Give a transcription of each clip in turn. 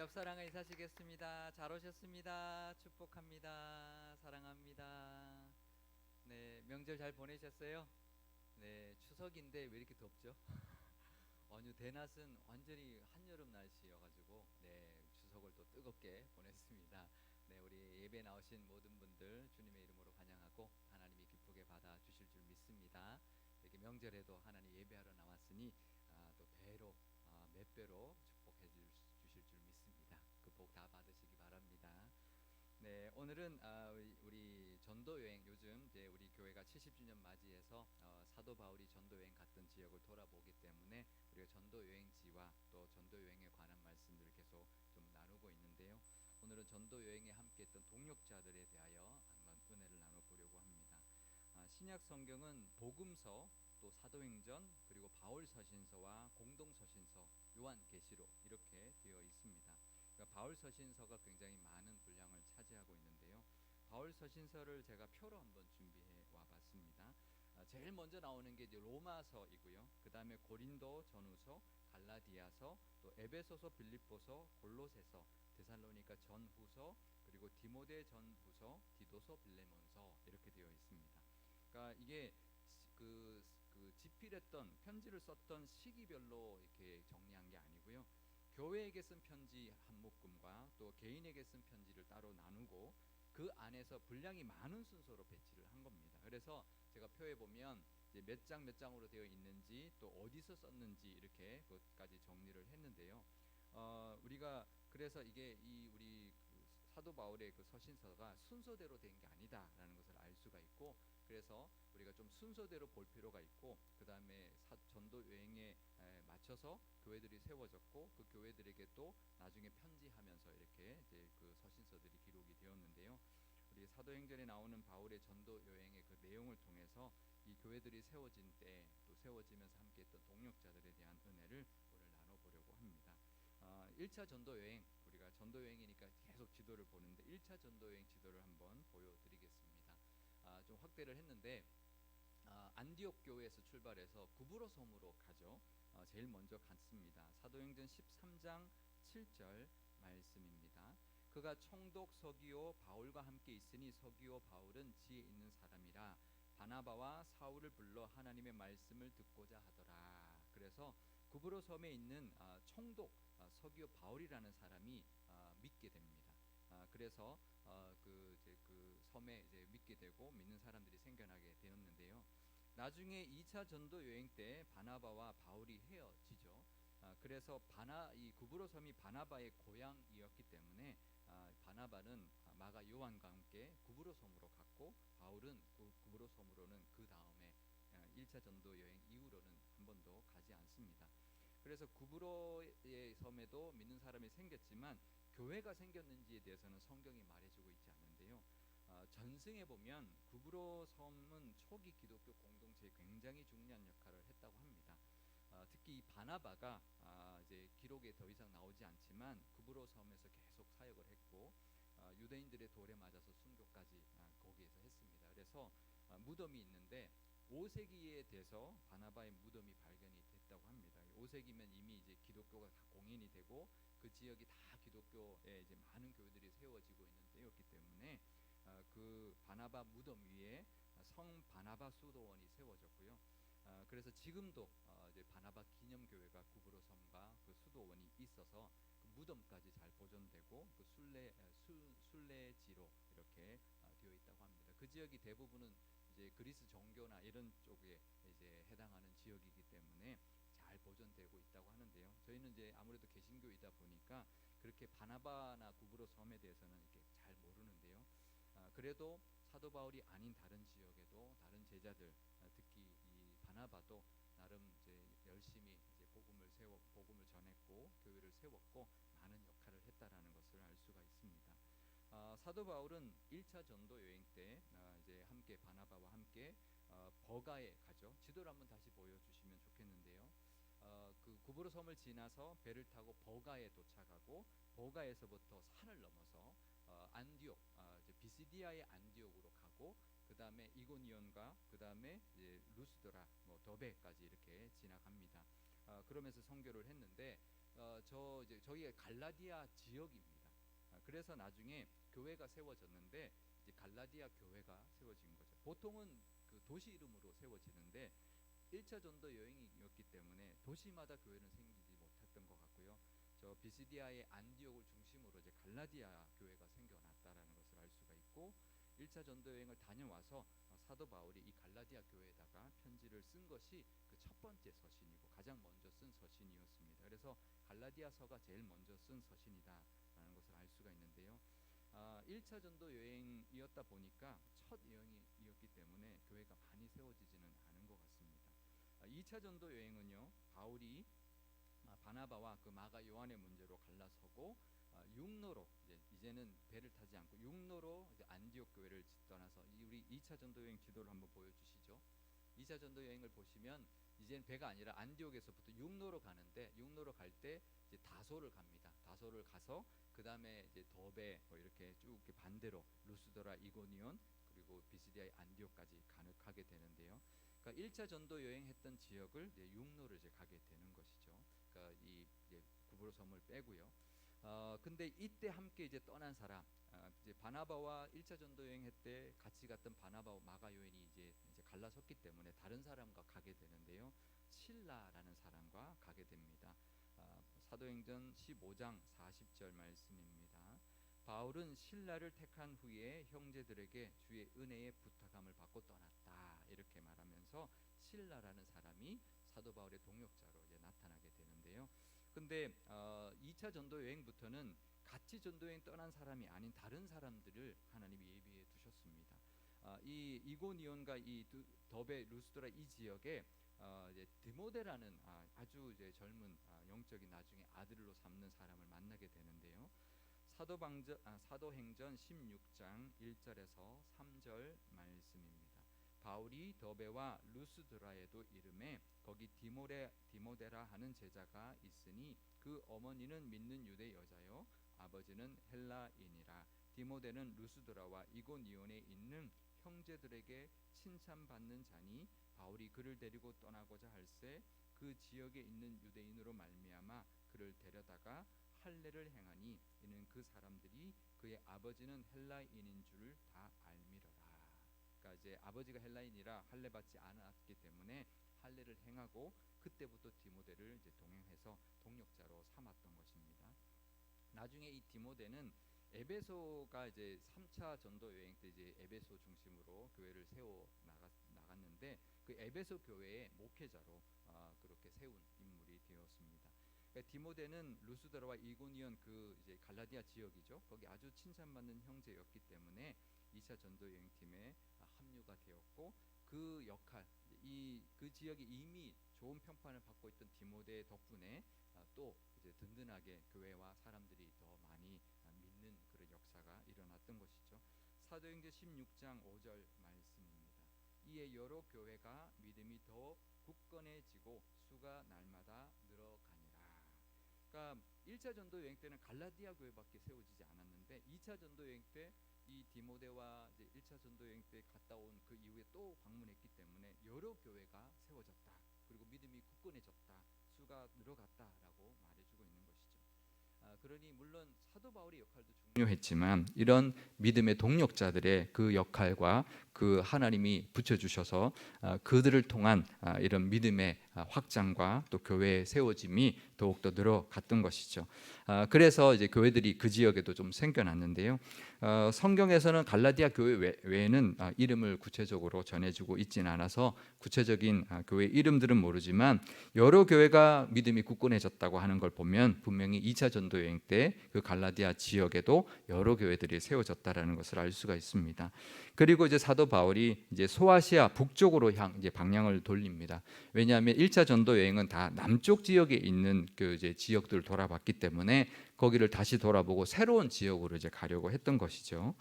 옆사랑을 인사시겠습니다. 잘 오셨습니다. 축복합니다. 사랑합니다. 네, 명절 잘 보내셨어요? 네, 추석인데 왜 이렇게 덥죠? 어느 대낮은 완전히 한여름 날씨여가지고 네, 추석을 또 뜨겁게 보냈습니다. 네, 우리 예배 나오신 모든 분들 주님의 이름으로 환영하고 하나님이 기쁘게 받아 주실 줄 믿습니다. 이렇게 명절에도 하나님 예배하러 나왔으니 또 배로 몇 배로 축복해 주실 줄 믿습니다. 그 복 다 받으시기 바랍니다. 네, 오늘은 우리 전도 여행, 요즘 이제 우리 교회가 70주년 맞이해서 사도 바울이 전도 여행 갔던 지역을 돌아보기 때문에 우리가 전도 여행지와 또 전도 여행에 관한 말씀들을 계속 좀 나누고 있는데요. 오늘은 전도 여행에 함께했던 동역자들에 대하여 한번 은혜를 나눠보려고 합니다. 신약 성경은 복음서, 또 사도행전, 그리고 바울 서신서와 공동 서신서, 요한계시록 이렇게 되어 있습니다. 그러니까 바울 서신서가 굉장히 많은 분량을 차지하고 있는데요. 바울 서신서를 제가 표로 한번 준비해 와 봤습니다. 제일 먼저 나오는 게 이제 로마서이고요. 그 다음에 고린도 전후서, 갈라디아서, 또 에베소서, 빌립보서, 골로새서, 데살로니가 전후서, 그리고 디모데 전후서, 디도서, 빌레몬서 이렇게 되어 있습니다. 그러니까 이게 그 집필했던 편지를 썼던 시기별로 이렇게 정리한 게 아니고요. 교회에게 쓴 편지 한 묶음과 또 개인에게 쓴 편지를 따로 나누고 그 안에서 분량이 많은 순서로 배치를 한 겁니다. 그래서 제가 표에 보면 이제 몇 장 몇 장으로 되어 있는지 또 어디서 썼는지 이렇게 그것까지 정리를 했는데요. 우리가 그래서 이게 이 우리 그 사도 바울의 그 서신서가 순서대로 된 게 아니다라는 것을 알 수가 있고, 그래서 우리가 좀 순서대로 볼 필요가 있고, 그 다음에 전도 여행에 맞춰서 교회들이 세워졌고 그 교회들에게 또 나중에 편지하면서 이렇게 이제 그 서신서들이 기록이 되었는데요. 우리 사도행전에 나오는 바울의 전도 여행의 그 내용을 통해서 이 교회들이 세워진 때 또 세워지면서 함께했던 동역자들에 대한 은혜를 오늘 나눠보려고 합니다. 1차 전도 여행, 우리가 전도 여행이니까 계속 지도를 보는데 1차 전도 여행 지도를 한번 보여드리겠습니다. 좀 확대를 했는데 안디옥 교회에서 출발해서 구브로 섬으로 가죠. 제일 먼저 갔습니다. 사도행전 13장 7절 말씀입니다. 그가 총독 서기오 바울과 함께 있으니 서기오 바울은 지혜 있는 사람이라 바나바와 사울을 불러 하나님의 말씀을 듣고자 하더라. 그래서 구브로 섬에 있는 총독 서기오 바울이라는 사람이 믿게 됩니다. 그래서 그 섬에 이제 믿게 되고 믿는 사람들이 생겨나게 되었는데요. 나중에 2차 전도 여행 때 바나바와 바울이 헤어지죠. 그래서 이 구브로 섬이 바나바의 고향이었기 때문에 바나바는 마가 요한과 함께 구브로 섬으로 갔고 바울은 구브로 섬으로는 그 다음에 1차 전도 여행 이후로는 한 번도 가지 않습니다. 그래서 구브로의 섬에도 믿는 사람이 생겼지만 교회가 생겼는지에 대해서는 성경이 말해주고 있지 않는데요. 전승에 보면 구브로 섬은 초기 기독교 공동체에 굉장히 중요한 역할을 했다고 합니다. 특히 이 바나바가 이제 기록에 더 이상 나오지 않지만 구브로 섬에서 계속 사역을 했고 유대인들의 돌에 맞아서 순교까지 거기에서 했습니다. 그래서 무덤이 있는데 5세기에 돼서 바나바의 무덤이 발견이 됐다고 합니다. 5세기면 이미 이제 기독교가 다 공인이 되고 그 지역이 다 기독교에 이제 많은 교회들이 세워지고 있는 때였기 때문에 그 바나바 무덤 위에 성 바나바 수도원이 세워졌고요. 그래서 지금도 이제 바나바 기념교회가 구브로 섬과 그 수도원이 있어서 그 무덤까지 잘 보존되고 그 순례지로 이렇게 되어 있다고 합니다. 그 지역이 대부분은 이제 그리스 정교나 이런 쪽에 이제 해당하는 지역이기 때문에 잘 보존되고 있다고 하는데요. 저희는 이제 아무래도 개신교이다 보니까 그렇게 바나바나 구브로 섬에 대해서는 이렇게 잘 모르는데요. 그래도 사도 바울이 아닌 다른 지역에도 다른 제자들, 특히 이 바나바도 나름 이제 열심히 이제 복음을 전했고 교회를 세웠고 많은 역할을 했다라는 것을 알 수가 있습니다. 사도 바울은 1차 전도 여행 때 이제 함께 바나바와 함께 버가에 가죠. 지도를 한번 다시 보여주시면 좋겠는데요. 그 구브로 섬을 지나서 배를 타고 버가에 도착하고 버가에서부터 산을 넘어서 안디옥, 이제 비시디아의 안디옥으로 가고 그 다음에 이고니온과 그 다음에 이제 루스드라, 더베까지 이렇게 지나갑니다. 그러면서 선교를 했는데 저희의 갈라디아 지역입니다. 그래서 나중에 교회가 세워졌는데 이제 갈라디아 교회가 세워진 거죠. 보통은 그 도시 이름으로 세워지는데 1차 전도 여행이었기 때문에 도시마다 교회는 생기지 못했던 것 같고요. 저 비시디아의 안디옥을 중심으로 이제 갈라디아 교회가 생겨났다라는 것을 알 수가 있고 1차 전도 여행을 다녀와서 사도 바울이 이 갈라디아 교회에다가 편지를 쓴 것이 그 첫 번째 서신이고 가장 먼저 쓴 서신이었습니다. 그래서 갈라디아서가 제일 먼저 쓴 서신이다라는 것을 알 수가 있는데요. 1차 전도 여행이었다 보니까 첫 여행이었기 때문에 교회가 많이 세워지지는 않은 것 같습니다. 2차 전도 여행은요, 바울이 바나바와 그 마가 요한의 문제로 갈라서고 육로로 이제는 배를 타지 않고 육로로 이제 안디옥 교회를 떠나서 우리 2차 전도 여행 지도를 한번 보여주시죠. 2차 전도 여행을 보시면 이제는 배가 아니라 안디옥에서부터 육로로 가는데 육로로 갈 때 이제 다소를 갑니다. 다소를 가서 그 다음에 이제 더베 이렇게 쭉 이렇게 반대로 루스드라, 이고니온 그리고 비시디아의 안디옥까지 가게 되는데요. 그러니까 1차 전도 여행했던 지역을 이제 육로를 이제 가게 되는 것이죠. 그러니까 이 이제 구브로섬을 빼고요. 근데 이때 함께 이제 떠난 사람, 이제 바나바와 1차 전도 여행할 때 같이 갔던 바나바와 마가 요인이 이제 갈라섰기 때문에 다른 사람과 가게 되는데요. 실라라는 사람과 가게 됩니다. 사도행전 15장 40절 말씀입니다. 바울은 신라를 택한 후에 형제들에게 주의 은혜에 부탁함을 받고 떠났다 이렇게 말하면서 신라라는 사람이 사도 바울의 동역자로 이제 나타나게 되는데요. 근데 2차 전도 여행부터는 같이 전도 여행 떠난 사람이 아닌 다른 사람들을 하나님이 예비해 두셨습니다. 이 이고니온과 이 더베 루스드라 이 지역에 이제 디모데라는 아주 이제 젊은 영적인 나중에 아들로 삼는 사람을 만나게 되는데요. 사도행전 16장 1절에서 3절 말씀입니다. 바울이 더베와 루스드라에도 이름에 거기 디모데라 하는 제자가 있으니 그 어머니는 믿는 유대 여자요 아버지는 헬라인이라. 디모데는 루스드라와 이고니온에 있는 형제들에게 칭찬받는 자니 바울이 그를 데리고 떠나고자 할새 그 지역에 있는 유대인으로 말미암아 그를 데려다가 할례를 행하니 이는 그 사람들이 그의 아버지는 헬라인인 줄 다 알미러라. 그러니까 이제 아버지가 헬라인이라 할례 받지 않았기 때문에 할례를 행하고 그때부터 디모데를 이제 동행해서 동역자로 삼았던 것입니다. 나중에 이 디모데는 에베소가 이제 3차 전도 여행 때 이제 에베소 중심으로 교회를 세워 나갔는데 그 에베소 교회의 목회자로 그렇게 세운 인물이 되었습니다. 그러니까 디모데는 루스드라와 이고니온 그 이제 갈라디아 지역이죠. 거기 아주 칭찬받는 형제였기 때문에 2차 전도 여행팀에 합류가 되었고 그 역할 그 지역이 이미 좋은 평판을 받고 있던 디모데 덕분에 또 이제 든든하게 교회와 사람들이 더 많이 믿는 그런 역사가 일어났던 것이죠. 사도행전 16장 5절 말씀입니다. 이에 여러 교회가 믿음이 더 굳건해지고 수가 날마다 늘어가니라. 그러니까 1차 전도 여행 때는 갈라디아 교회밖에 세워지지 않았는데 2차 전도 여행 때 이 디모데와 이제 1차 전도 여행 때 갔다 온 그 이후에 또 방문했기 때문에 여러 교회가 세워졌다. 그리고 믿음이 굳건해졌다. 수가 늘어갔다라고 말해주고 있는 것이죠. 그러니 물론 사도 바울의 역할도 중요했지만 이런 믿음의 동력자들의 그 역할과 그 하나님이 붙여주셔서 그들을 통한 이런 믿음의 확장과 또 교회의 세워짐이 더욱더 늘어갔던 것이죠. 그래서 이제 교회들이 그 지역에도 좀 생겨났는데요. 성경에서는 갈라디아 교회 외에는 이름을 구체적으로 전해주고 있지는 않아서 구체적인 교회 이름들은 모르지만 여러 교회가 믿음이 굳건해졌다고 하는 걸 보면 분명히 2차 전도 여행 때 그 갈라디아 지역에도 여러 교회들이 세워졌다라는 것을 알 수가 있습니다. 그리고 이제 사도 바울이 이제 소아시아 북쪽으로 이제 방향을 돌립니다. 왜냐하면 1차 전도 여행은 다 남쪽 지역에 있는 그 이제 지역들을 돌아봤기 때문에 거기를 다시 돌아보고 새로운 지역으로 이제 가려고 했던 것이죠.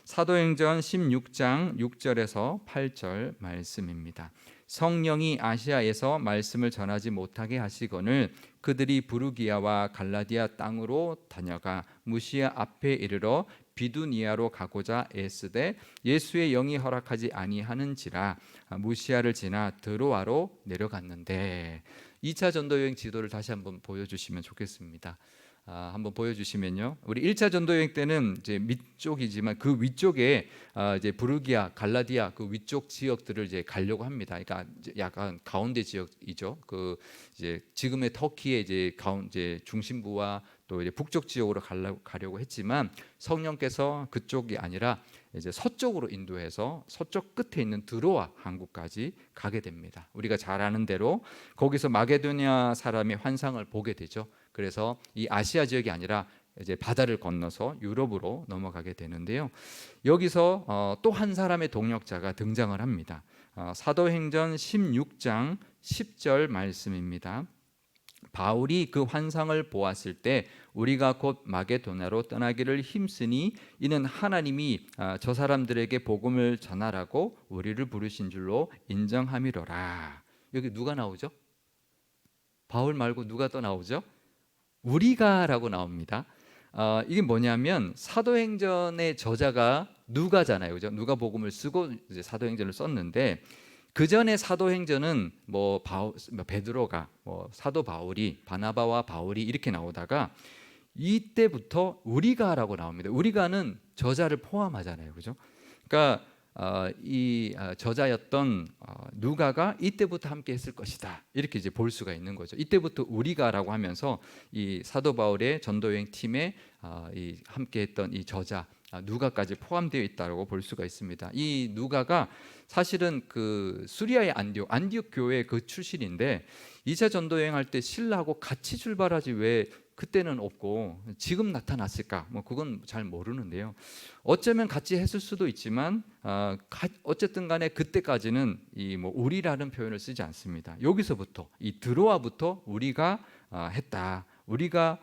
사도행전 16장 6절에서 8절 말씀입니다. 성령이 아시아에서 말씀을 전하지 못하게 하시거늘 그들이 부르기아와 갈라디아 땅으로 다녀가 무시아 앞에 이르러 비두니아로 가고자 애쓰되 예수의 영이 허락하지 아니하는지라 무시아를 지나 드로아로 내려갔는데 2차 전도 여행 지도를 다시 한번 보여주시면 좋겠습니다. 한번 보여주시면요. 우리 1차 전도 여행 때는 이제 밑쪽이지만 그 위쪽에 이제 부르기아, 갈라디아 그 위쪽 지역들을 이제 가려고 합니다. 그러니까 이제 약간 가운데 지역이죠. 그 이제 지금의 터키의 이제 이제 중심부와 또 이제 북쪽 지역으로 가려고 했지만 성령께서 그쪽이 아니라 이제 서쪽으로 인도해서 서쪽 끝에 있는 드로아 항구까지 가게 됩니다. 우리가 잘 아는 대로 거기서 마게도니아 사람의 환상을 보게 되죠. 그래서 이 아시아 지역이 아니라 이제 바다를 건너서 유럽으로 넘어가게 되는데요. 여기서 또 한 사람의 동역자가 등장을 합니다. 사도행전 16장 10절 말씀입니다. 바울이 그 환상을 보았을 때 우리가 곧 마게도냐로 떠나기를 힘쓰니 이는 하나님이 저 사람들에게 복음을 전하라고 우리를 부르신 줄로 인정함이로라. 여기 누가 나오죠? 바울 말고 누가 또 나오죠? 우리가라고 나옵니다. 이게 뭐냐면 사도행전의 저자가 누가잖아요, 그죠? 누가 복음을 쓰고 이제 사도행전을 썼는데 그 전에 사도행전은 뭐 베드로가 사도 바울이 바나바와 바울이 이렇게 나오다가 이때부터 우리가라고 나옵니다. 우리가는 저자를 포함하잖아요, 그죠? 그러니까 이 저자였던 누가가 이때부터 함께 했을 것이다, 이렇게 이제 볼 수가 있는 거죠. 이때부터 우리가라고 하면서 이 사도 바울의 전도 여행 팀에 이 함께 했던 이 저자 누가까지 포함되어 있다고 볼 수가 있습니다. 이 누가가 사실은 그 수리아의 안디옥 교회 그 출신인데 2차 전도 여행할 때 신라하고 같이 출발하지 왜 그때는 없고 지금 나타났을까? 뭐 그건 잘 모르는데요. 어쩌면 같이 했을 수도 있지만 어쨌든 간에 그때까지는 이 뭐 우리라는 표현을 쓰지 않습니다. 여기서부터 이 드로아부터 우리가 했다. 우리가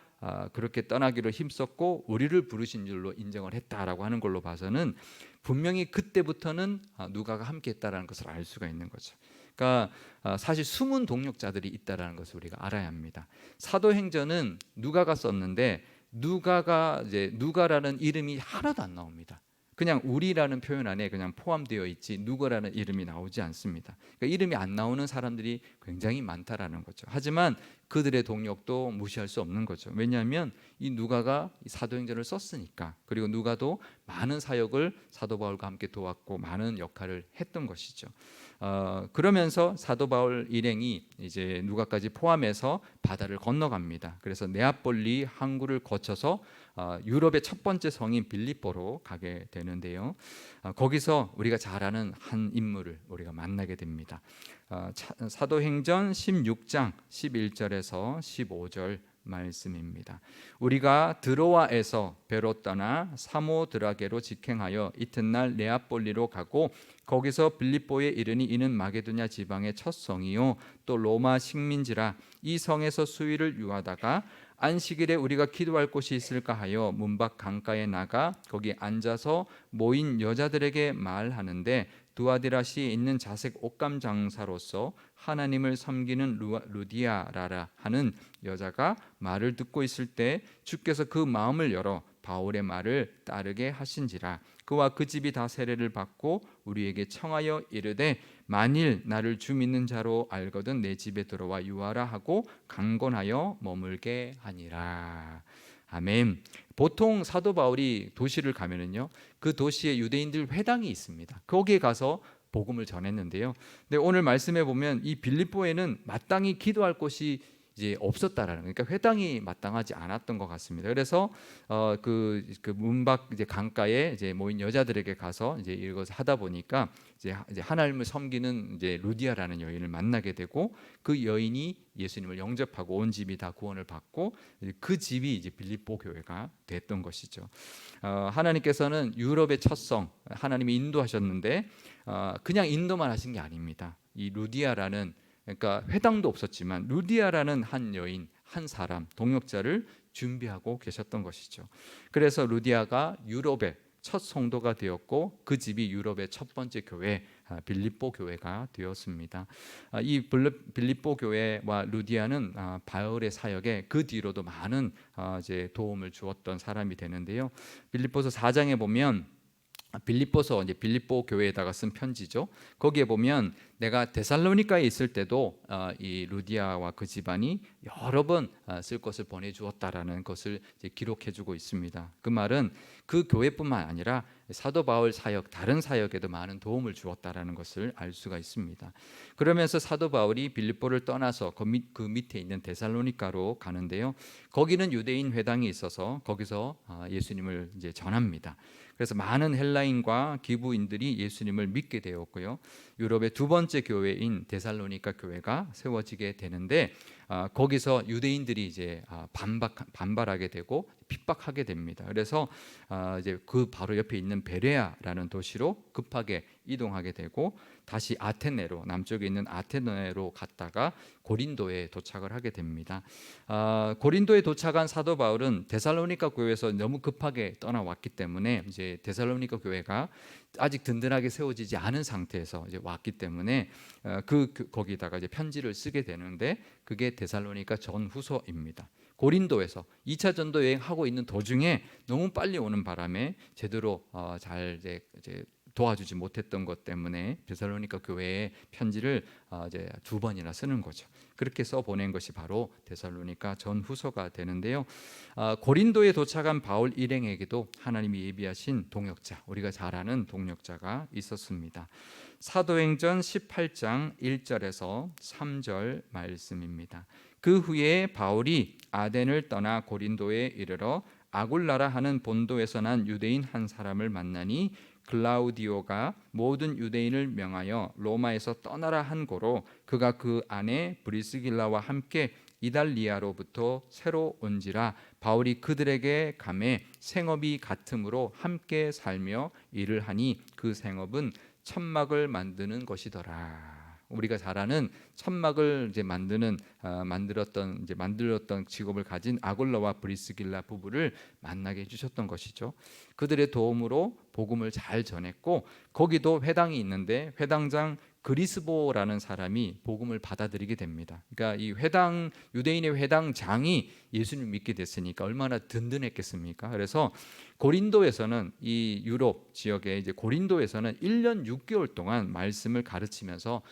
그렇게 떠나기로 힘썼고 우리를 부르신 줄로 인정을 했다라고 하는 걸로 봐서는 분명히 그때부터는 누가가 함께했다라는 것을 알 수가 있는 거죠. 그러니까 사실 숨은 동역자들이 있다라는 것을 우리가 알아야 합니다. 사도행전은 누가가 썼는데 누가라는 이름이 하나도 안 나옵니다. 그냥 우리라는 표현 안에 그냥 포함되어 있지 누가라는 이름이 나오지 않습니다. 그러니까 이름이 안 나오는 사람들이 굉장히 많다라는 거죠. 하지만 그들의 동력도 무시할 수 없는 거죠. 왜냐하면 이 누가가 사도행전을 썼으니까. 그리고 누가도 많은 사역을 사도 바울과 함께 도왔고 많은 역할을 했던 것이죠. 그러면서 사도 바울 일행이 이제 누가까지 포함해서 바다를 건너갑니다. 그래서 네아폴리 항구를 거쳐서 유럽의 첫 번째 성인 빌립보로 가게 되는데요. 거기서 우리가 잘 아는 한 인물을 우리가 만나게 됩니다. 사도행전 16장 11절에서 15절 말씀입니다. 우리가 드로아에서 배로 떠나 사모드라게로 직행하여 이튿날 네아폴리로 가고 거기서 빌립보에 이르니 이는 마게도냐 지방의 첫 성이요 또 로마 식민지라. 이 성에서 수일을 유하다가 안식일에 우리가 기도할 곳이 있을까 하여 문밖 강가에 나가 거기 앉아서 모인 여자들에게 말하는데 두아디라시에 있는 자색 옷감 장사로서 하나님을 섬기는 루디아라라 하는 여자가 말을 듣고 있을 때 주께서 그 마음을 열어 바울의 말을 따르게 하신지라. 그와 그 집이 다 세례를 받고 우리에게 청하여 이르되 만일 나를 주 믿는 자로 알거든 내 집에 들어와 유하라 하고 강권하여 머물게 하니라. 아멘. 보통 사도 바울이 도시를 가면은요, 그 도시에 유대인들 회당이 있습니다. 거기에 가서 복음을 전했는데요. 근데 오늘 말씀해 보면 이 빌립보에는 마땅히 기도할 곳이 이제 없었다라는, 그러니까 회당이 마땅하지 않았던 것 같습니다. 그래서 그 문밖 이제 강가에 이제 모인 여자들에게 가서 이제 이것을 하다 보니까 이제 하나님을 섬기는 이제 루디아라는 여인을 만나게 되고 그 여인이 예수님을 영접하고 온 집이 다 구원을 받고 그 집이 이제 빌립보 교회가 됐던 것이죠. 하나님께서는 유럽의 첫 성 하나님이 인도하셨는데 그냥 인도만 하신 게 아닙니다. 이 루디아라는, 그러니까 회당도 없었지만 루디아라는 한 여인, 한 사람, 동역자를 준비하고 계셨던 것이죠. 그래서 루디아가 유럽의 첫 성도가 되었고 그 집이 유럽의 첫 번째 교회 빌립보 교회가 되었습니다. 이 빌립보 교회와 루디아는 바울의 사역에 그 뒤로도 많은 이제 도움을 주었던 사람이 되는데요. 빌립보서 4장에 보면 빌립보서 이제 빌립보 교회에다가 쓴 편지죠. 거기에 보면 내가 데살로니가에 있을 때도 이 루디아와 그 집안이 여러 번 쓸 것을 보내주었다라는 것을 이제 기록해주고 있습니다. 그 말은 그 교회뿐만 아니라 사도 바울 사역, 다른 사역에도 많은 도움을 주었다라는 것을 알 수가 있습니다. 그러면서 사도 바울이 빌립보를 떠나서 그 밑에 있는 데살로니가로 가는데요. 거기는 유대인 회당이 있어서 거기서 예수님을 이제 전합니다. 그래서 많은 헬라인과 기부인들이 예수님을 믿게 되었고요. 유럽의 두 번째 교회인 데살로니가 교회가 세워지게 되는데 거기서 유대인들이 이제 반발하게 되고 핍박하게 됩니다. 그래서 이제 그 바로 옆에 있는 베레아라는 도시로 급하게 이동하게 되고 다시 아테네로, 남쪽에 있는 아테네로 갔다가 고린도에 도착을 하게 됩니다. 고린도에 도착한 사도 바울은 데살로니가 교회에서 너무 급하게 떠나왔기 때문에 이제 데살로니가 교회가 아직 든든하게 세워지지 않은 상태에서 이제 왔기 때문에 거기다가 이제 편지를 쓰게 되는데 그게 데살로니가 전후서입니다. 고린도에서 2차 전도 여행하고 있는 도중에 너무 빨리 오는 바람에 제대로 잘 이제 도와주지 못했던 것 때문에 데살로니가 교회에 편지를 이제 두 번이나 쓰는 거죠. 그렇게 써 보낸 것이 바로 데살로니가 전후서가 되는데요. 고린도에 도착한 바울 일행에게도 하나님이 예비하신 동역자, 우리가 잘 아는 동역자가 있었습니다. 사도행전 18장 1절에서 3절 말씀입니다. 그 후에 바울이 아덴을 떠나 고린도에 이르러 아굴라라 하는 본도에서 난 유대인 한 사람을 만나니 글라우디오가 모든 유대인을 명하여 로마에서 떠나라 한 고로 그가 그 안에 브리스길라와 함께 이달리아로부터 새로 온지라 바울이 그들에게 감해 생업이 같으므로 함께 살며 일을 하니 그 생업은 천막을 만드는 것이더라. 우리가 잘 아는 천막을 이제 만들었던 직업을 가진 아굴라와 브리스길라 부부를 만나게 해주셨던 것이죠. 그들의 도움으로 복음을 잘 전했고 거기도 회당이 있는데 회당장 그리스보라는 사람이 복음을 받아들이게 됩니다. 그러니까 이 유대인의 회당장이 예수님을 믿게 됐으니까 얼마나 든든했겠습니까? 그래서 고린도에서는 이 유럽 지역에 이제 고린도에서는 1년 6개월 동안 말씀을 가르치면서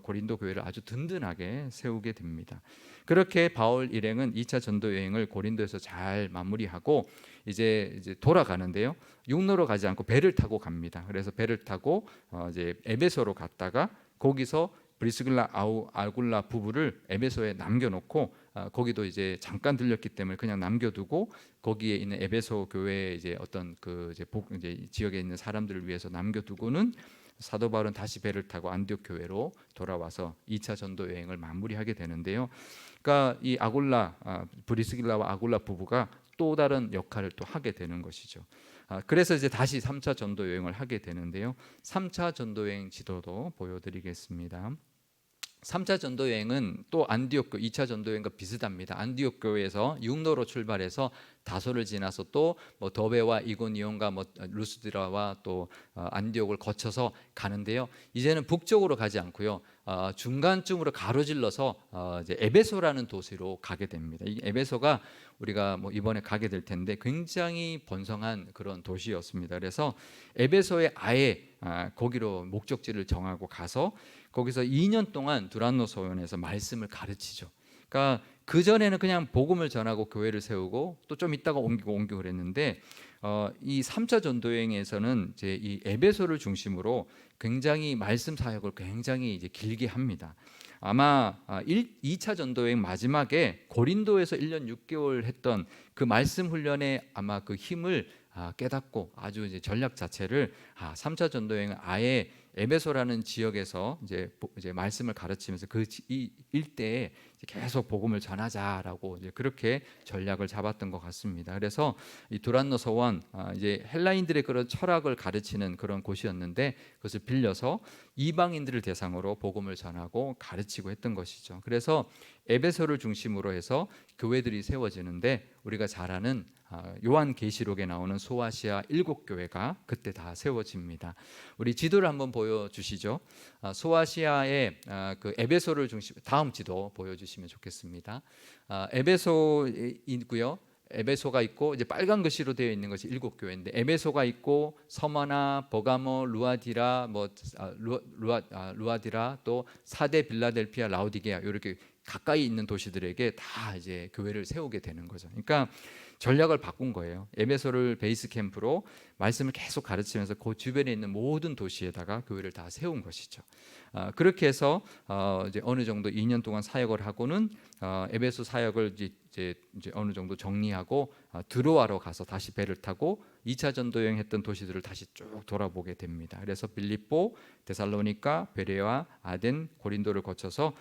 고린도 교회를 아주 든든하게 세우게 됩니다. 그렇게 바울 일행은 2차 전도 여행을 고린도에서 잘 마무리하고 이제 돌아가는데요. 육로로 가지 않고 배를 타고 갑니다. 그래서 배를 타고 이제 에베소로 갔다가 거기서 브리스길라 아굴라 부부를 에베소에 남겨놓고 거기도 이제 잠깐 들렸기 때문에 그냥 남겨두고 거기에 있는 에베소 교회 이제 어떤 그 이제 지역에 있는 사람들을 위해서 남겨두고는 사도 바울은 다시 배를 타고 안디옥 교회로 돌아와서 2차 전도 여행을 마무리하게 되는데요. 그러니까 이 브리스길라와 아굴라 부부가 또 다른 역할을 또 하게 되는 것이죠. 그래서 이제 다시 3차 전도 여행을 하게 되는데요. 3차 전도 여행 지도도 보여드리겠습니다. 3차 전도 여행은 또 안디옥 교 2차 전도 여행과 비슷합니다. 안디옥 교회에서 육로로 출발해서 다소를 지나서 또 더베와 이고니온과 루스드라와 또 안디옥을 거쳐서 가는데요. 이제는 북쪽으로 가지 않고요. 중간쯤으로 가로질러서 이제 에베소라는 도시로 가게 됩니다. 이 에베소가 우리가 이번에 가게 될 텐데 굉장히 번성한 그런 도시였습니다. 그래서 에베소에 아예 거기로 목적지를 정하고 가서 거기서 2년 동안 두란노 소원에서 말씀을 가르치죠. 그러니까 그 전에는 그냥 복음을 전하고 교회를 세우고 또 좀 있다가 옮기고 그랬는데 이 3차 전도 여행에서는 이제 이 에베소를 중심으로 굉장히 말씀 사역을 굉장히 이제 길게 합니다. 아마 2차 전도 여행 마지막에 고린도에서 1년 6개월 했던 그 말씀 훈련의 아마 그 힘을 깨닫고 아주 이제 전략 자체를 3차 전도 여행은 아예 에베소라는 지역에서 이제 말씀을 가르치면서 이 일대에 계속 복음을 전하자라고 이제 그렇게 전략을 잡았던 것 같습니다. 그래서 이 두란노 서원 이제 헬라인들의 그런 철학을 가르치는 그런 곳이었는데 그것을 빌려서 이방인들을 대상으로 복음을 전하고 가르치고 했던 것이죠. 그래서 에베소를 중심으로 해서 교회들이 세워지는데 우리가 잘 아는 요한계시록에 나오는 소아시아 7교회가 그때 다 세워집니다. 우리 지도를 한번 보여주시죠. 소아시아의 그 에베소를 중심 다음 지도 보여주시면 좋겠습니다. 에베소이고요. 에베소가 있고 이제 빨간 글씨로 되어 있는 것이 7교회인데 에베소가 있고 서머나, 버가모, 루아디라, 루아디라 또 사대, 빌라델피아, 라오디게아 이렇게 가까이 있는 도시들에게 다 이제 교회를 세우게 되는 거죠. 그러니까 전략을 바꾼 거예요. 에베소를 베이스 캠프로 말씀을 계속 가르치면서 그 주변에 있는 모든 도시에다가 교회를 다 세운 것이죠. 그렇게 해서 이제 어느 정도 2년 동안 사역을 하고는 에베소 사역을 이제 어느 정도 정리하고 드로아로 가서 다시 배를 타고 2차 전도 여행했던 도시들을 다시 쭉 돌아보게 됩니다. 그래서 빌립보, 데살로니가, 베레아, 아덴, 고린도를 거쳐서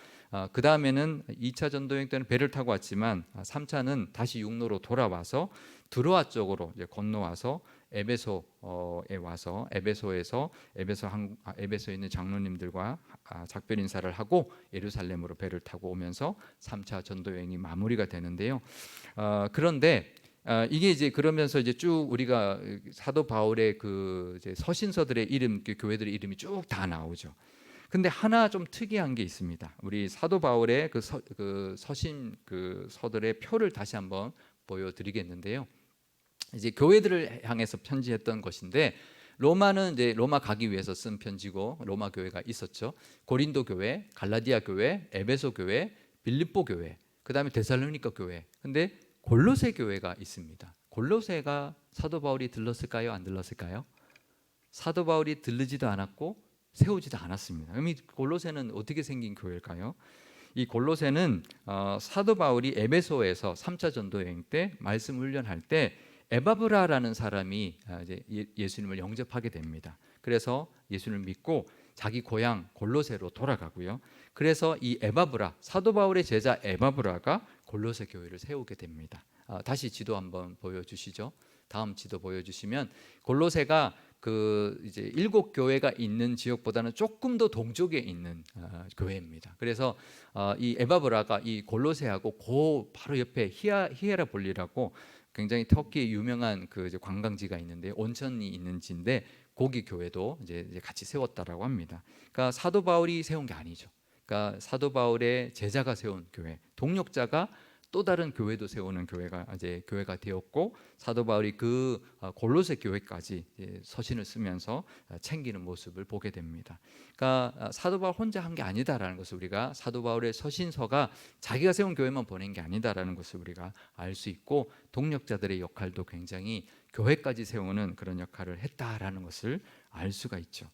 그 다음에는 2차 전도 여행 때는 배를 타고 왔지만 3차는 다시 육로로 돌아와서 드로아 쪽으로 이제 건너와서 에베소에 와서 에베소에 있는 장로님들과 작별 인사를 하고 예루살렘으로 배를 타고 오면서 3차 전도 여행이 마무리가 되는데요. 그런데 이게 이제 그러면서 이제 쭉 우리가 사도 바울의 그 이제 서신서들의 이름, 그 교회들의 이름이 쭉 다 나오죠. 근데 하나 좀 특이한 게 있습니다. 우리 사도 바울의 그 서신 그 서들의 표를 다시 한번 보여드리겠는데요. 이제 교회들을 향해서 편지했던 것인데 로마는 이제 로마 가기 위해서 쓴 편지고 로마 교회가 있었죠. 고린도 교회, 갈라디아 교회, 에베소 교회, 빌립보 교회, 그다음에 데살로니가 교회. 근데 골로새 교회가 있습니다. 골로새가 사도 바울이 들렀을까요? 안 들렀을까요? 사도 바울이 들르지도 않았고 세우지도 않았습니다. 그럼 이 골로새는 어떻게 생긴 교회일까요? 이 골로새는 사도 바울이 에베소에서 3차 전도 여행 때 말씀 훈련할 때 에바브라라는 사람이 이제 예수님을 영접하게 됩니다. 그래서 예수님을 믿고 자기 고향 골로새로 돌아가고요. 그래서 이 에바브라, 사도 바울의 제자 에바브라가 골로새 교회를 세우게 됩니다. 다시 지도 한번 보여주시죠. 다음 지도 보여주시면 골로새가 그 이제 7교회가 있는 지역보다는 조금 더 동쪽에 있는 교회입니다. 그래서 이 에바브라가 이 골로새하고 그 바로 옆에 히에라볼리라고 굉장히 터키의 유명한 그 이제 관광지가 있는데 온천이 있는 지인데 거기 교회도 이제 같이 세웠다라고 합니다. 그러니까 사도 바울이 세운 게 아니죠. 그러니까 사도 바울의 제자가 세운 교회, 동역자가 또 다른 교회도 세우는 교회가 되었고 사도 바울이 그 골로새 교회까지 서신을 쓰면서 챙기는 모습을 보게 됩니다. 그러니까 사도 바울 혼자 한 게 아니다라는 것을 우리가 사도 바울의 서신서가 자기가 세운 교회만 보낸 게 아니다라는 것을 우리가 알 수 있고 동역자들의 역할도 굉장히 교회까지 세우는 그런 역할을 했다라는 것을 알 수가 있죠.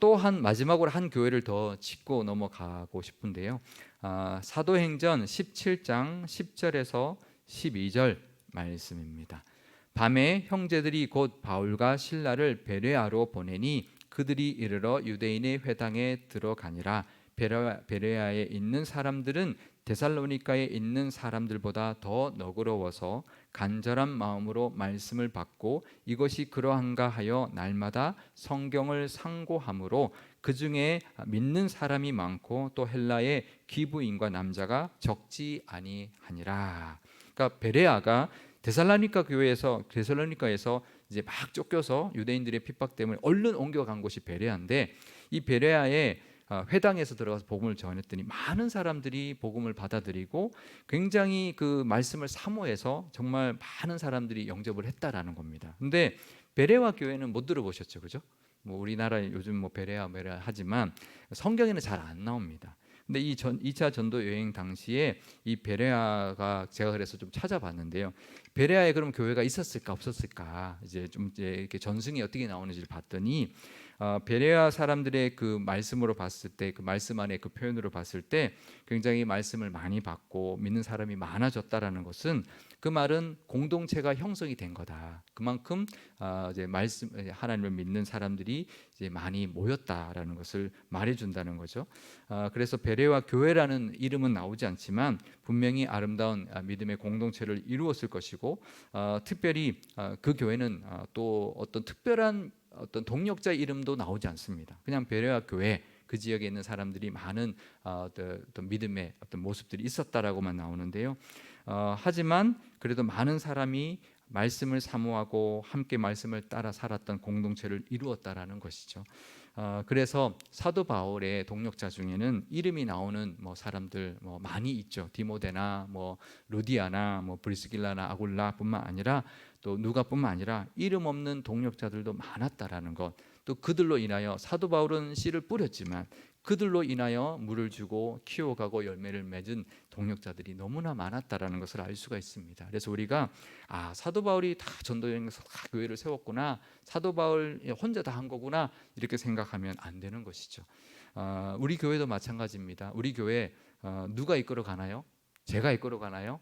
또한 마지막으로 한 교회를 더 짚고 넘어가고 싶은데요. 사도행전 17장 10절에서 12절 말씀입니다. 밤에 형제들이 곧 바울과 실라를 베레아로 보내니 그들이 이르러 유대인의 회당에 들어가니라. 베레아에 있는 사람들은 데살로니가에 있는 사람들보다 더 너그러워서 간절한 마음으로 말씀을 받고 이것이 그러한가 하여 날마다 성경을 상고함으로 그 중에 믿는 사람이 많고 또 헬라의 기부인과 남자가 적지 아니하니라. 그러니까 베레아가 데살로니가에서 이제 막 쫓겨서 유대인들의 핍박 때문에 얼른 옮겨간 곳이 베레아인데 이 베레아에 회당에서 들어가서 복음을 전했더니 많은 사람들이 복음을 받아들이고 굉장히 그 말씀을 사모해서 정말 많은 사람들이 영접을 했다라는 겁니다. 근데 베레아 교회는 못 들어보셨죠, 그죠? 뭐 우리나라 요즘 뭐 베레아 하지만 성경에는 잘 안 나옵니다. 근데 이 2차 전도 여행 당시에 이 베레아가 제가 그래서 좀 찾아봤는데요. 베레아에 그럼 교회가 있었을까 없었을까 이제 이렇게 전승이 어떻게 나오는지를 봤더니 베레아 사람들의 그 말씀으로 봤을 때 그 말씀 안에 그 표현으로 봤을 때 굉장히 말씀을 많이 받고 믿는 사람이 많아졌다라는 것은 그 말은 공동체가 형성이 된 거다. 그만큼 이제 하나님을 믿는 사람들이 이제 많이 모였다라는 것을 말해준다는 거죠. 그래서 베레아 교회라는 이름은 나오지 않지만 분명히 아름다운 믿음의 공동체를 이루었을 것이고 특별히 그 교회는 또 어떤 특별한 어떤 동력자 이름도 나오지 않습니다. 그냥 베레아 교회 그 지역에 있는 사람들이 많은 어떤 믿음의 어떤 모습들이 있었다라고만 나오는데요. 하지만 그래도 많은 사람이 말씀을 사모하고 함께 말씀을 따라 살았던 공동체를 이루었다라는 것이죠. 그래서 사도 바울의 동역자 중에는 이름이 나오는 사람들 많이 있죠. 디모데나 루디아나 브리스길라나 아굴라뿐만 아니라 또 누가뿐만 아니라 이름 없는 동역자들도 많았다라는 것. 또 그들로 인하여 사도 바울은 씨를 뿌렸지만 그들로 인하여 물을 주고 키워가고 열매를 맺은 동역자들이 너무나 많았다라는 것을 알 수가 있습니다. 그래서 우리가 사도 바울이 다 전도 여행에서 다 교회를 세웠구나, 사도 바울 혼자 다 한 거구나 이렇게 생각하면 안 되는 것이죠. 우리 교회도 마찬가지입니다. 우리 교회 누가 이끌어 가나요? 제가 이끌어 가나요?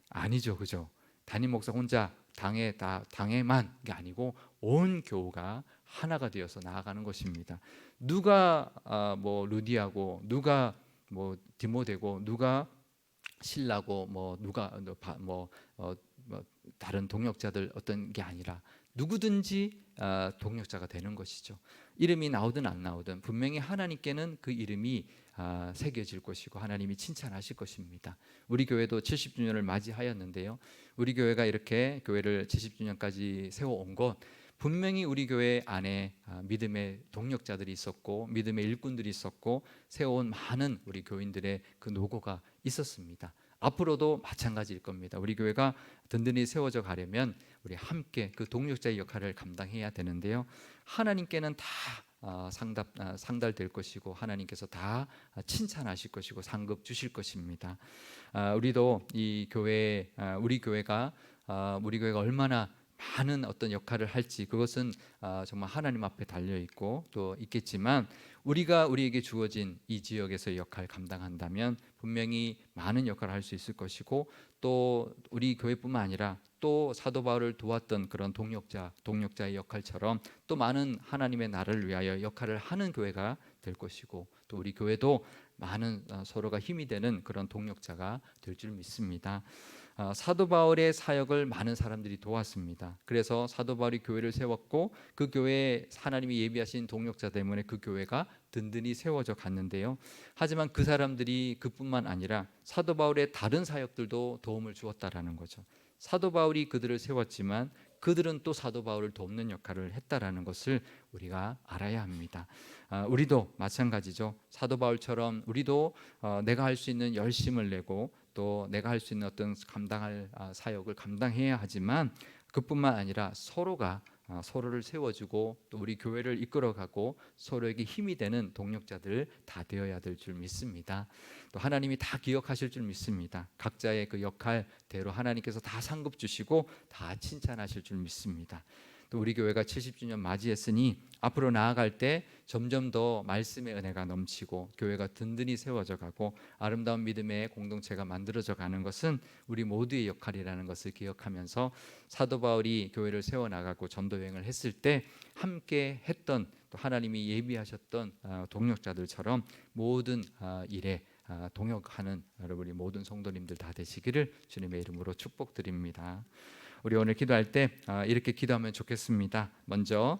아니죠, 그죠? 담임 목사 혼자 당에만 게 아니고 온 교우가 하나가 되어서 나아가는 것입니다. 누가 루디하고 누가 디모데고 누가 신라고 누가 다른 동역자들 어떤 게 아니라 누구든지 동역자가 되는 것이죠. 이름이 나오든 안 나오든 분명히 하나님께는 그 이름이 새겨질 것이고 하나님이 칭찬하실 것입니다. 우리 교회도 70주년을 맞이하였는데요. 우리 교회가 이렇게 교회를 70주년까지 세워온 것, 분명히 우리 교회 안에 믿음의 동력자들이 있었고 믿음의 일꾼들이 있었고 세워온 많은 우리 교인들의 그 노고가 있었습니다. 앞으로도 마찬가지일 겁니다. 우리 교회가 든든히 세워져 가려면 우리 함께 그 동력자의 역할을 감당해야 되는데요. 하나님께는 다 상달될 것이고 하나님께서 다 칭찬하실 것이고 상급 주실 것입니다. 우리도 이 교회 우리 교회가 얼마나 많은 어떤 역할을 할지 그것은 정말 하나님 앞에 달려 있고 또 있겠지만 우리가 우리에게 주어진 이 지역에서의 역할 감당한다면 분명히 많은 역할을 할 수 있을 것이고 또 우리 교회뿐만 아니라 또 사도 바울을 도왔던 그런 동역자의 역할처럼 또 많은 하나님의 나라를 위하여 역할을 하는 교회가 될 것이고 또 우리 교회도 많은 서로가 힘이 되는 그런 동역자가 될 줄 믿습니다. 사도 바울의 사역을 많은 사람들이 도왔습니다. 그래서 사도 바울이 교회를 세웠고 그 교회에 하나님이 예비하신 동역자 때문에 그 교회가 든든히 세워져 갔는데요. 하지만 그 사람들이 그뿐만 아니라 사도 바울의 다른 사역들도 도움을 주었다라는 거죠. 사도 바울이 그들을 세웠지만 그들은 또 사도 바울을 돕는 역할을 했다라는 것을 우리가 알아야 합니다. 우리도 마찬가지죠. 사도 바울처럼 우리도 내가 할 수 있는 열심을 내고 또 내가 할 수 있는 어떤 감당할 사역을 감당해야 하지만 그뿐만 아니라 서로가 서로를 세워주고 또 우리 교회를 이끌어가고 서로에게 힘이 되는 동력자들 다 되어야 될 줄 믿습니다. 또 하나님이 다 기억하실 줄 믿습니다. 각자의 그 역할대로 하나님께서 다 상급 주시고 다 칭찬하실 줄 믿습니다. 또 우리 교회가 70주년 맞이했으니 앞으로 나아갈 때 점점 더 말씀의 은혜가 넘치고 교회가 든든히 세워져 가고 아름다운 믿음의 공동체가 만들어져 가는 것은 우리 모두의 역할이라는 것을 기억하면서 사도 바울이 교회를 세워나가고 전도 여행을 했을 때 함께 했던 또 하나님이 예비하셨던 동역자들처럼 모든 일에 동역하는 여러분이 모든 성도님들 다 되시기를 주님의 이름으로 축복드립니다. 우리 오늘 기도할 때 이렇게 기도하면 좋겠습니다. 먼저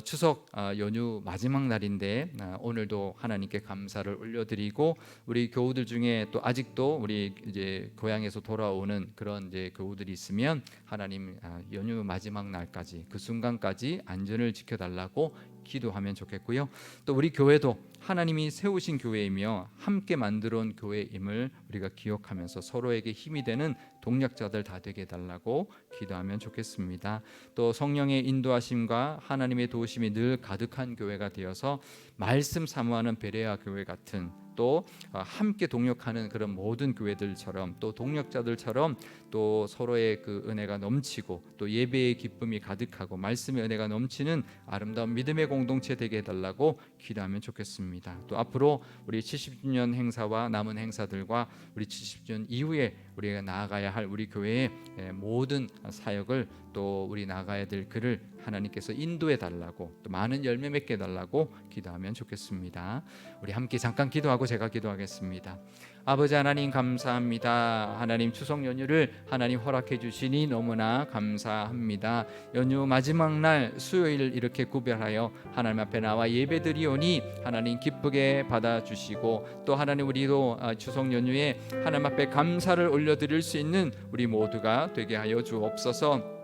추석 연휴 마지막 날인데 오늘도 하나님께 감사를 올려드리고 우리 교우들 중에 또 아직도 우리 이제 고향에서 돌아오는 그런 이제 교우들이 있으면 하나님 연휴 마지막 날까지 그 순간까지 안전을 지켜달라고 기도하면 좋겠고요. 또 우리 교회도 하나님이 세우신 교회이며 함께 만들어 온 교회임을 우리가 기억하면서 서로에게 힘이 되는 동력자들 다 되게 해달라고 기도하면 좋겠습니다. 또 성령의 인도하심과 하나님의 도우심이 늘 가득한 교회가 되어서 말씀 사모하는 베레아 교회 같은 또 함께 동역하는 그런 모든 교회들처럼 또 동역자들처럼 또 서로의 그 은혜가 넘치고 또 예배의 기쁨이 가득하고 말씀의 은혜가 넘치는 아름다운 믿음의 공동체 되게 해달라고 기도하면 좋겠습니다. 또 앞으로 우리 70주년 행사와 남은 행사들과 우리 70주년 이후에 우리가 나아가야 할 우리 교회의 모든 사역을 또 우리 나가야 될 글을 하나님께서 인도해 달라고 또 많은 열매 맺게 해달라고 기도하면 좋겠습니다. 우리 함께 잠깐 기도하고 제가 기도하겠습니다. 아버지 하나님 감사합니다. 하나님 추석 연휴를 하나님 허락해 주시니 너무나 감사합니다. 연휴 마지막 날 수요일 이렇게 구별하여 하나님 앞에 나와 예배드리오니 하나님 기쁘게 받아주시고 또 하나님 우리도 추석 연휴에 하나님 앞에 감사를 올려드릴 수 있는 우리 모두가 되게 하여 주옵소서.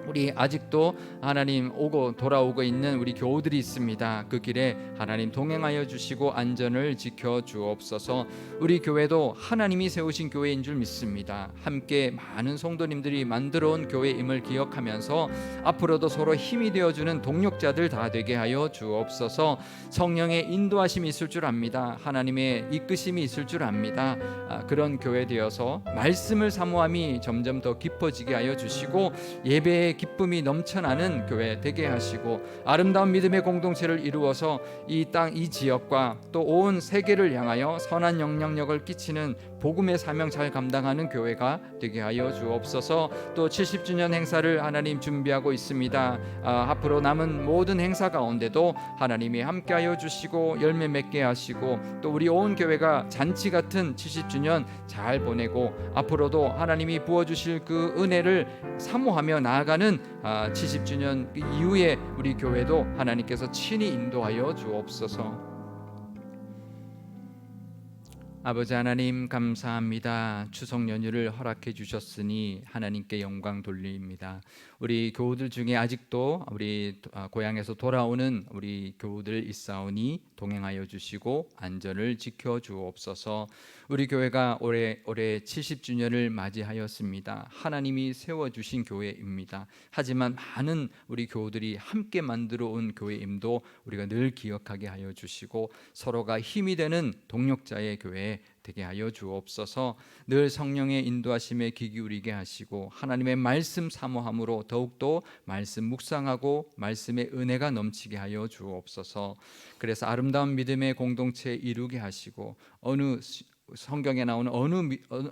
우리 아직도 하나님 오고 돌아오고 있는 우리 교우들이 있습니다. 그 길에 하나님 동행하여 주시고 안전을 지켜 주옵소서. 우리 교회도 하나님이 세우신 교회인 줄 믿습니다. 함께 많은 성도님들이 만들어온 교회임을 기억하면서 앞으로도 서로 힘이 되어주는 동력자들 다 되게 하여 주옵소서. 성령의 인도하심이 있을 줄 압니다. 하나님의 이끄심이 있을 줄 압니다. 그런 교회 되어서 말씀을 사모함이 점점 더 깊어지게 하여 주시고 예배의 기쁨이 넘쳐나는 교회 되게 하시고 아름다운 믿음의 공동체를 이루어서 이 땅, 이 지역과 또 온 세계를 향하여 선한 영향력을 끼치는 복음의 사명 잘 감당하는 교회가 되게 하여 주옵소서. 또 70주년 행사를 하나님 준비하고 있습니다. 앞으로 남은 모든 행사 가운데도 하나님이 함께하여 주시고 열매 맺게 하시고 또 우리 온 교회가 잔치 같은 70주년 잘 보내고 앞으로도 하나님이 부어주실 그 은혜를 사모하며 나아가는 70주년 이후에 우리 교회도 하나님께서 친히 인도하여 주옵소서. 아버지 하나님 감사합니다. 추석 연휴를 허락해 주셨으니 하나님께 영광 돌립니다. 우리 교우들 중에 아직도 우리 고향에서 돌아오는 우리 교우들 있사오니 동행하여 주시고 안전을 지켜 주옵소서. 우리 교회가 올해 70주년을 맞이하였습니다. 하나님이 세워주신 교회입니다. 하지만 많은 우리 교우들이 함께 만들어 온 교회임도 우리가 늘 기억하게 하여 주시고 서로가 힘이 되는 동력자의 교회 되게 하여 주옵소서. 늘 성령의 인도하심에 귀 기울이게 하시고 하나님의 말씀 사모함으로 더욱더 말씀 묵상하고 말씀의 은혜가 넘치게 하여 주옵소서. 그래서 아름다운 믿음의 공동체 이루게 하시고 성경에 나오는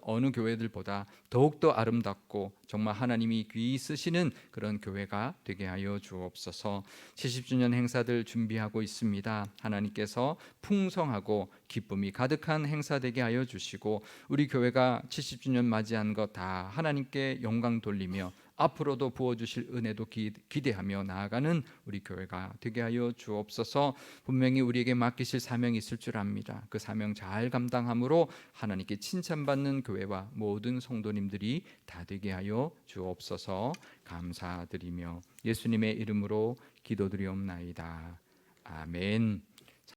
어느 교회들보다 더욱더 아름답고 정말 하나님이 귀히 쓰시는 그런 교회가 되게 하여 주옵소서. 70주년 행사들 준비하고 있습니다. 하나님께서 풍성하고 기쁨이 가득한 행사 되게 하여 주시고 우리 교회가 70주년 맞이한 것 다 하나님께 영광 돌리며 앞으로도 부어주실 은혜도 기대하며 나아가는 우리 교회가 되게 하여 주옵소서. 분명히 우리에게 맡기실 사명이 있을 줄 압니다. 그 사명 잘 감당함으로 하나님께 칭찬받는 교회와 모든 성도님들이 다 되게 하여 주옵소서. 감사드리며 예수님의 이름으로 기도드리옵나이다. 아멘.